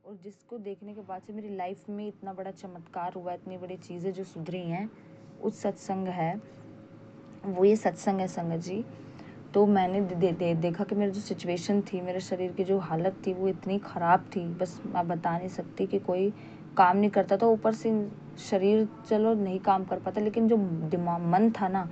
और जिसको देखने के बाद से मेरी लाइफ में इतना बड़ा चमत्कार हुआ, इतनी बड़ी चीज़ें जो सुधरी हैं, उस सत्संग है वो ये सत्संग है संगत जी। तो मैंने देखा कि मेरी जो सिचुएशन थी, मेरे शरीर की जो हालत थी वो इतनी ख़राब थी, बस मैं बता नहीं सकती कि कोई काम नहीं करता था। ऊपर से शरीर चलो नहीं काम कर पाता, लेकिन जो दिमाग मन था ना,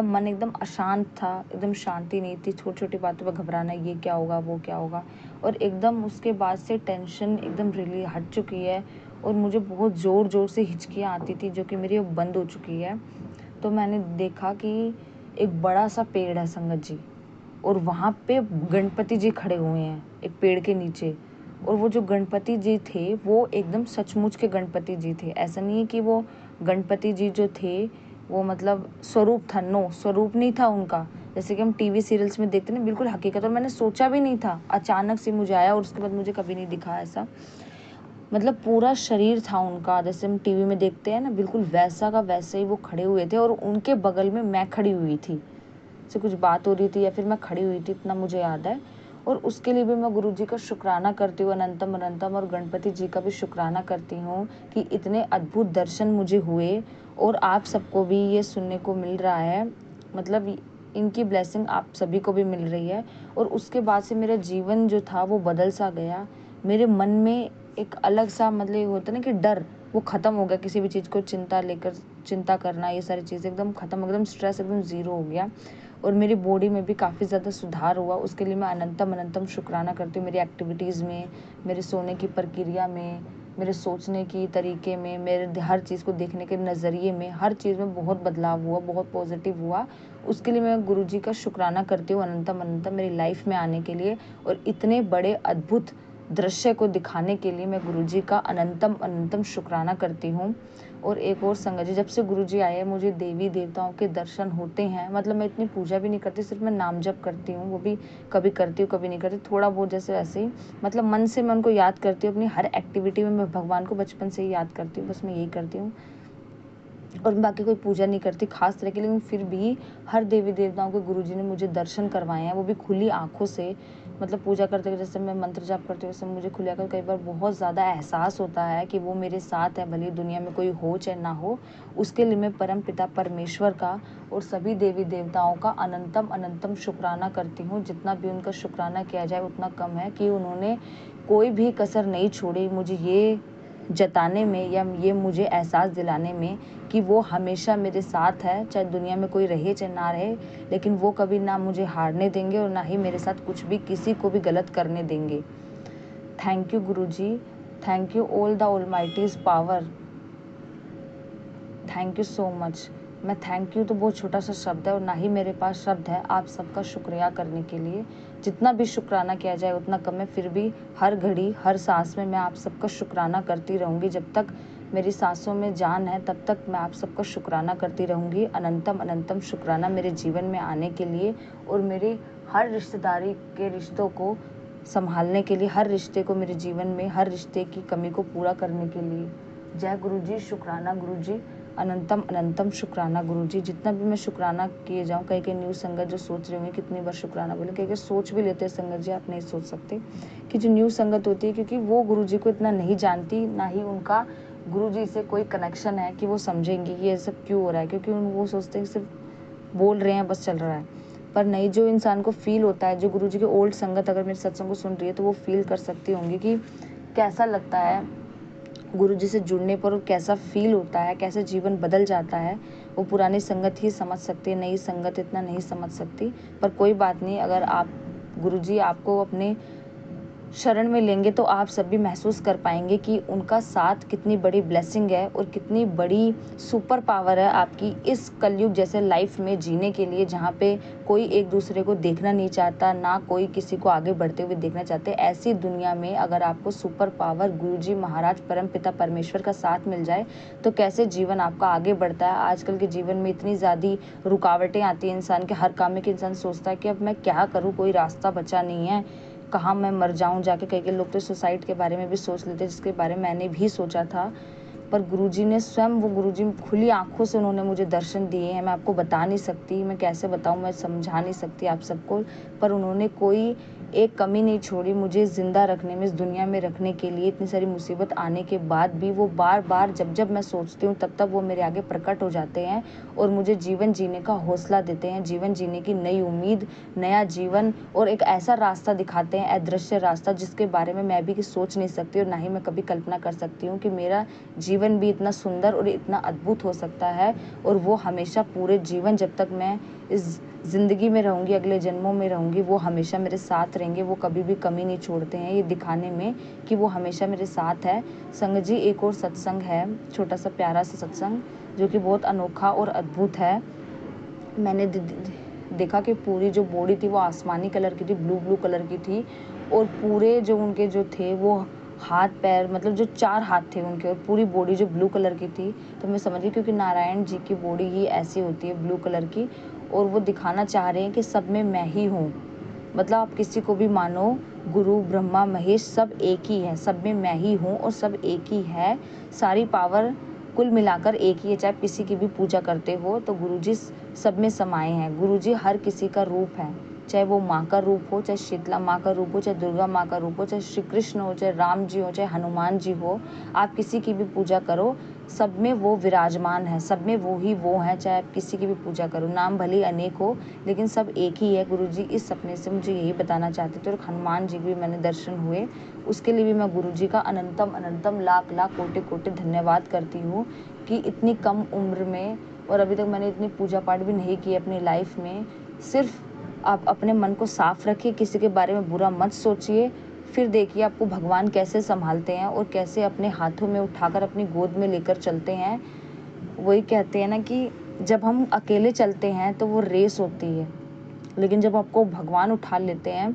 मन एकदम अशांत था, एकदम शांति नहीं थी। छोटी छोटी बातों पर घबराना, ये क्या होगा वो क्या होगा। और एकदम उसके बाद से टेंशन एकदम रिली हट चुकी है और मुझे बहुत ज़ोर ज़ोर से हिचकियाँ आती थी, जो कि मेरी अब बंद हो चुकी है। तो मैंने देखा कि एक बड़ा सा पेड़ है संगत जी, और वहाँ पे गणपति जी खड़े हुए हैं एक पेड़ के नीचे। और वो जो गणपति जी थे वो एकदम सचमुच के गणपति जी थे। ऐसा नहीं है कि वो गणपति जी जो थे वो मतलब स्वरूप था, नो, स्वरूप नहीं था उनका, जैसे कि हम टीवी सीरियल्स में देखते ना, बिल्कुल हकीकत। और मैंने सोचा भी नहीं था, अचानक से मुझे आया और उसके बाद मुझे कभी नहीं दिखा ऐसा। मतलब पूरा शरीर था उनका, जैसे हम टीवी में देखते हैं ना, बिल्कुल वैसा का वैसे ही वो खड़े हुए थे। और उनके बगल में मैं खड़ी हुई थी, से कुछ बात हो रही थी या फिर मैं खड़ी हुई थी, इतना मुझे याद है। और उसके लिए भी मैं गुरु जी का शुक्राना करती हूँ, अनंतम अनंतम, और गणपति जी का भी शुक्राना करती हूँ कि इतने अद्भुत दर्शन मुझे हुए और आप सबको भी ये सुनने को मिल रहा है। मतलब इनकी ब्लेसिंग आप सभी को भी मिल रही है। और उसके बाद से मेरा जीवन जो था वो बदल सा गया। मेरे मन में एक अलग सा, मतलब ये होता है ना कि डर, वो ख़त्म हो गया। किसी भी चीज़ को चिंता करना, ये सारी चीज़ें एकदम ख़त्म, एकदम स्ट्रेस एकदम ज़ीरो हो गया। और मेरी बॉडी में भी काफ़ी ज़्यादा सुधार हुआ। उसके लिए मैं अनंतम अनंतम शुक्राना करती हूँ। मेरी एक्टिविटीज़ में, मेरे सोने की प्रक्रिया में, मेरे सोचने की तरीके में, मेरे हर चीज़ को देखने के नज़रिए में, हर चीज़ में बहुत बदलाव हुआ, बहुत पॉजिटिव हुआ। उसके लिए मैं गुरु जी का शुक्राना करती हूँ अनंतम अनंतम, मेरी लाइफ में आने के लिए और इतने बड़े अद्भुत दृश्य को दिखाने के लिए मैं गुरुजी का अनंतम अनंतम शुक्राना करती हूँ। और एक और संगत जी, जब से गुरुजी आए हैं मुझे देवी देवताओं के दर्शन होते हैं। मतलब मैं इतनी पूजा भी नहीं करती, सिर्फ मैं नाम जप करती हूँ, वो भी कभी करती हूँ कभी नहीं करती, थोड़ा बहुत जैसे वैसे ही। मतलब मन से मैं उनको याद करती हूँ, अपनी हर एक्टिविटी में मैं भगवान को बचपन से ही याद करती हूँ, बस मैं यही करती हूँ। और बाकी कोई पूजा नहीं करती खास तरह की, लेकिन फिर भी हर देवी देवताओं के गुरुजी ने मुझे दर्शन करवाए हैं, वो भी खुली आंखों से। मतलब पूजा करते हुए, जैसे मैं मंत्र जाप करते हुए, वैसे मुझे खुली आंखों कई बार बहुत ज़्यादा एहसास होता है कि वो मेरे साथ है, भले दुनिया में कोई हो चाहे ना हो। उसके लिए मैं परम पिता परमेश्वर का और सभी देवी देवताओं का अनंतम अनंतम शुक्राना करती हूँ। जितना भी उनका शुक्राना किया जाए उतना कम है, कि उन्होंने कोई भी कसर नहीं छोड़ी मुझे ये जताने में या ये मुझे एहसास दिलाने में कि वो हमेशा मेरे साथ है, चाहे दुनिया में कोई रहे चाहे ना रहे। लेकिन वो कभी ना मुझे हारने देंगे और ना ही मेरे साथ कुछ भी किसी को भी गलत करने देंगे। Thank you guruji, thank you all the almighty's power, thank you so much. मैं थैंक यू तो बहुत छोटा सा शब्द है और ना ही मेरे पास शब्द है आप सबका शुक्रिया करने के लिए। जितना भी शुक्राना किया जाए उतना कम है, फिर भी हर घड़ी हर सांस में मैं आप सबका शुक्राना करती रहूँगी। जब तक मेरी सांसों में जान है तब तक मैं आप सबका शुक्राना करती रहूँगी। अनंतम अनंतम शुक्राना मेरे जीवन में आने के लिए और मेरे हर रिश्तेदारी के रिश्तों को संभालने के लिए, हर रिश्ते को मेरे जीवन में, हर रिश्ते की कमी को पूरा करने के लिए। जय गुरुजी, शुक्राना गुरुजी, अनंतम अनंतम शुक्राना गुरुजी। जितना भी मैं शुक्राना किए जाऊँ, कई कई न्यू संगत जो सोच रहे होंगे कितनी बार शुक्राना बोले, कई सोच भी लेते हैं संगत जी, आप नहीं सोच सकते कि जो न्यू संगत होती है, क्योंकि वो गुरुजी को इतना नहीं जानती, ना ही उनका गुरुजी से कोई कनेक्शन है कि वो समझेंगे कि ये सब क्यों हो रहा है, क्योंकि वो सोचते हैं सिर्फ बोल रहे हैं बस चल रहा है। पर नहीं, जो इंसान को फील होता है, जो गुरुजी के ओल्ड संगत अगर मेरे सत्संग को सुन रही है तो वो फील कर सकती होंगी कि कैसा लगता है गुरुजी से जुड़ने पर, कैसा फील होता है, कैसे जीवन बदल जाता है। वो पुरानी संगत ही समझ सकती है, नई संगत इतना नहीं समझ सकती। पर कोई बात नहीं, अगर आप गुरुजी आपको अपने शरण में लेंगे तो आप सब भी महसूस कर पाएंगे कि उनका साथ कितनी बड़ी ब्लेसिंग है और कितनी बड़ी सुपर पावर है आपकी इस कलयुग जैसे लाइफ में जीने के लिए, जहाँ पे कोई एक दूसरे को देखना नहीं चाहता, ना कोई किसी को आगे बढ़ते हुए देखना चाहते। ऐसी दुनिया में अगर आपको सुपर पावर गुरुजी महाराज परम पिता परमेश्वर का साथ मिल जाए तो कैसे जीवन आपका आगे बढ़ता है। आजकल के जीवन में इतनी ज़्यादा रुकावटें आती हैं इंसान के हर काम में कि इंसान सोचता है कि अब मैं क्या करूँ, कोई रास्ता बचा नहीं है, कहाँ मैं मर जाऊँ जाके। कई लोग तो सुसाइड के बारे में भी सोच लेते हैं, जिसके बारे में मैंने भी सोचा था। पर गुरुजी ने स्वयं, वो गुरुजी खुली आंखों से उन्होंने मुझे दर्शन दिए हैं। मैं आपको बता नहीं सकती, मैं कैसे बताऊँ, मैं समझा नहीं सकती आप सबको। पर उन्होंने कोई एक कमी नहीं छोड़ी मुझे ज़िंदा रखने में, इस दुनिया में रखने के लिए। इतनी सारी मुसीबत आने के बाद भी वो बार बार जब जब मैं सोचती हूँ तब तब वो मेरे आगे प्रकट हो जाते हैं और मुझे जीवन जीने का हौसला देते हैं, जीवन जीने की नई उम्मीद, नया जीवन और एक ऐसा रास्ता दिखाते हैं, अदृश्य रास्ता, जिसके बारे में मैं भी सोच नहीं सकती और ना ही मैं कभी कल्पना कर सकती हूँ कि मेरा जीवन भी इतना सुंदर और इतना अद्भुत हो सकता है। और वो हमेशा पूरे जीवन, जब तक मैं इस ज़िंदगी में रहूँगी, अगले जन्मों में रहूँगी, वो हमेशा मेरे साथ रहेंगे। वो कभी भी कमी नहीं छोड़ते हैं ये दिखाने में कि वो हमेशा मेरे साथ है। संगत जी, एक और सत्संग है, छोटा सा प्यारा सा सत्संग, जो कि बहुत अनोखा और अद्भुत है। मैंने देखा कि पूरी जो बॉडी थी वो आसमानी कलर की थी, ब्लू कलर की थी, और पूरे जो उनके जो थे वो हाथ पैर, मतलब जो 4 हाथ थे उनके, और पूरी बॉडी जो ब्लू कलर की थी। तो मैं समझ गई, क्योंकि नारायण जी की बॉडी ही ऐसी होती है, ब्लू कलर की, और वो दिखाना चाह रहे हैं कि सब में मैं ही हूँ। मतलब आप किसी को भी मानो, गुरु ब्रह्मा महेश सब एक ही है, सब में मैं ही हूँ और सब एक ही है। सारी पावर कुल मिलाकर एक ही है। चाहे किसी की भी पूजा करते हो तो गुरुजी सब में समाये हैं। गुरुजी हर किसी का रूप है, चाहे वो माँ का रूप हो, चाहे शीतला माँ का रूप हो, चाहे दुर्गा माँ का रूप हो, चाहे श्री कृष्ण हो, चाहे राम जी हो, चाहे हनुमान जी हो। आप किसी की भी पूजा करो, सब में वो विराजमान है, सब में वो ही वो है। चाहे आप किसी की भी पूजा करो, नाम भले अनेक हो लेकिन सब एक ही है। गुरुजी इस सपने से मुझे यही बताना चाहते थे। और हनुमान जी के भी मैंने दर्शन हुए, उसके लिए भी मैं गुरुजी का अनंतम अनंतम लाख लाख कोटि कोटि धन्यवाद करती हूँ कि इतनी कम उम्र में, और अभी तक मैंने इतनी पूजा पाठ भी नहीं की अपनी लाइफ में। सिर्फ आप अपने मन को साफ रखिए, किसी के बारे में बुरा मत सोचिए, फिर देखिए आपको भगवान कैसे संभालते हैं और कैसे अपने हाथों में उठाकर अपनी गोद में लेकर चलते हैं। वही कहते हैं ना कि जब हम अकेले चलते हैं तो वो रेस होती है, लेकिन जब आपको भगवान उठा लेते हैं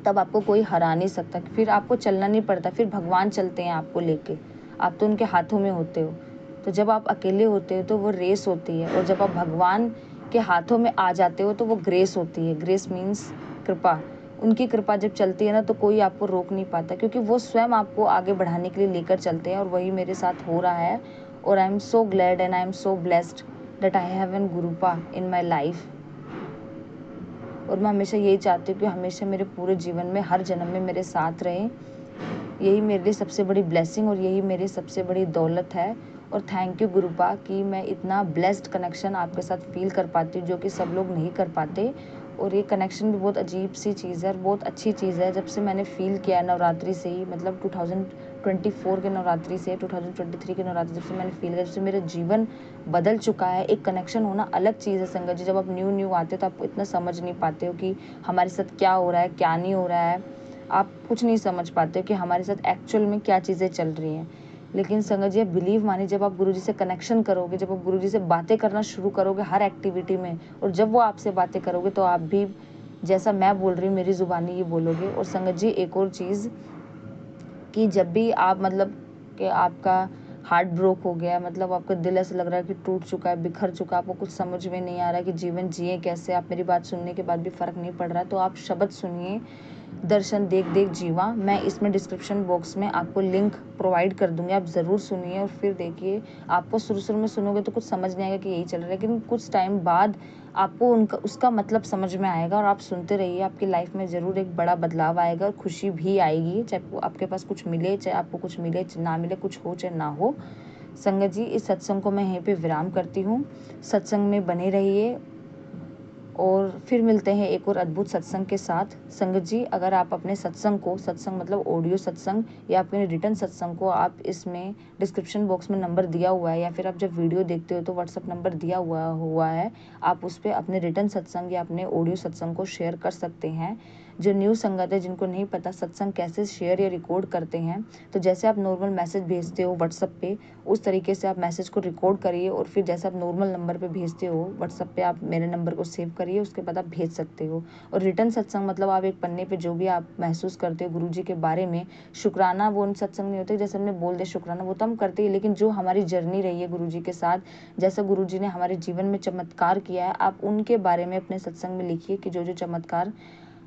तब आपको कोई हरा नहीं सकता। फिर आपको चलना नहीं पड़ता, फिर भगवान चलते हैं आपको लेके, आप तो उनके हाथों में होते हो। तो जब आप अकेले होते हो तो वो रेस होती है, और जब आप भगवान के हाथों में आ जाते हो तो वो ग्रेस होती है। ग्रेस मीन्स कृपा। उनकी कृपा जब चलती है ना तो कोई आपको रोक नहीं पाता, क्योंकि वो स्वयं आपको आगे बढ़ाने के लिए लेकर चलते हैं। और वही मेरे साथ हो रहा है, और I am so glad and I am so blessed that I have an गुरुपा in my life. और मैं हमेशा यही चाहती हूँ कि हमेशा मेरे पूरे जीवन में, हर जन्म में मेरे साथ रहे। यही मेरे लिए सबसे बड़ी ब्लेसिंग और यही मेरी सबसे बड़ी दौलत है। और थैंक यू गुरुपा कि मैं इतना ब्लेस्ड कनेक्शन आपके साथ फील कर पाती हूँ, जो कि सब लोग नहीं कर पाते। और ये कनेक्शन भी बहुत अजीब सी चीज़ है और बहुत अच्छी चीज़ है। जब से मैंने फ़ील किया नवरात्रि से ही, मतलब 2024 के नवरात्रि से 2023 के नवरात्रि, जब से मैंने फ़ील किया, जब से मेरा जीवन बदल चुका है। एक कनेक्शन होना अलग चीज़ है संगत जी। जब आप न्यू आते हो तो आप इतना समझ नहीं पाते हो कि हमारे साथ क्या हो रहा है, क्या नहीं हो रहा है। आप कुछ नहीं समझ पाते हो कि हमारे साथ एक्चुअल में क्या चीज़ें चल रही हैं। लेकिन संगत जी, बिलीव मानिए, जब आप गुरुजी से कनेक्शन करोगे, जब आप गुरुजी से बातें करना शुरू करोगे हर एक्टिविटी में, और जब वो आपसे बातें करोगे तो आप भी जैसा मैं बोल रही हूँ मेरी ज़ुबानी ये बोलोगे। और संगत जी, एक और चीज़ कि जब भी आप, मतलब कि आपका हार्ट ब्रोक हो गया, मतलब आपका दिल ऐसा लग रहा है कि टूट चुका है, बिखर चुका है, आपको कुछ समझ में नहीं आ रहा है कि जीवन जिए कैसे, आप मेरी बात सुनने के बाद भी फ़र्क नहीं पड़ रहा, तो आप शब्द सुनिए, दर्शन देख देख जीवा। मैं इसमें डिस्क्रिप्शन बॉक्स में आपको लिंक प्रोवाइड कर दूंगी, आप ज़रूर सुनिए और फिर देखिए। आपको शुरू में सुनोगे तो कुछ समझ नहीं आएगा कि यही चल रहा है, लेकिन कुछ टाइम बाद आपको उसका मतलब समझ में आएगा। और आप सुनते रहिए, आपकी लाइफ में ज़रूर एक बड़ा बदलाव आएगा और खुशी भी आएगी, चाहे आपके पास कुछ मिले, चाहे आपको कुछ मिले, ना मिले, कुछ हो चाहे ना हो। संगत जी, इस सत्संग को मैं यहीं पे विराम करती हूँ। सत्संग में बने रहिए और फिर मिलते हैं एक और अद्भुत सत्संग के साथ। संगत जी, अगर आप अपने सत्संग को, सत्संग मतलब ऑडियो सत्संग या अपने रिटर्न सत्संग को, आप इसमें डिस्क्रिप्शन बॉक्स में नंबर दिया हुआ है, या फिर आप जब वीडियो देखते हो तो व्हाट्सअप नंबर दिया हुआ है, आप उस पर अपने रिटर्न सत्संग या अपने ऑडियो सत्संग को शेयर कर सकते हैं। जो न्यू संगत है, जिनको नहीं पता सत्संग कैसे शेयर या रिकॉर्ड करते हैं, तो जैसे आप नॉर्मल मैसेज भेजते हो व्हाट्सअप पे, उस तरीके से आप मैसेज को रिकॉर्ड करिए, और फिर जैसे आप नॉर्मल नंबर पे भेजते हो व्हाट्सअप पे, आप मेरे नंबर को सेव करिए, उसके बाद आप भेज सकते हो। और रिटर्न सत्संग मतलब आप एक पन्ने पे जो भी आप महसूस करते हो गुरुजी के बारे में, शुक्राना वो सत्संग नहीं होते जैसे हमने बोल दे शुक्राना, वो तो हम करते ही, लेकिन जो हमारी जर्नी रही है गुरुजी के साथ, जैसा गुरुजी ने हमारे जीवन में चमत्कार किया है, आप उनके बारे में अपने सत्संग में लिखिए कि जो जो चमत्कार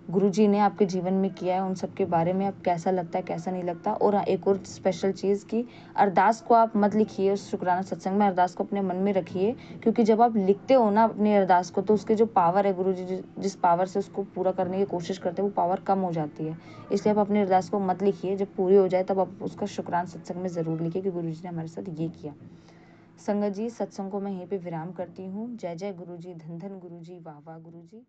गुरुजी ने आपके जीवन में किया है उन सब के बारे में अब कैसा लगता है कैसा नहीं लगता। और एक और स्पेशल चीज़ की अरदास को आप मत लिखिए उस शुक्राना सत्संग में, अरदास को अपने मन में रखिए, क्योंकि जब आप लिखते हो ना अपनी अरदास को तो उसके जो पावर है गुरुजी जिस पावर से उसको पूरा करने की कोशिश करते हैं वो पावर कम हो जाती है। इसलिए आप अपनी अरदास को मत लिखिए, जब पूरी हो जाए तब आप उसका शुक्राना सत्संग में ज़रूर लिखिए कि गुरुजी ने हमारे साथ ये किया। संगत जी, सत्संग को मैं यहीं पे विराम करती हूँ। जय जय गुरुजी, धन धन गुरुजी, वाह वाह गुरुजी।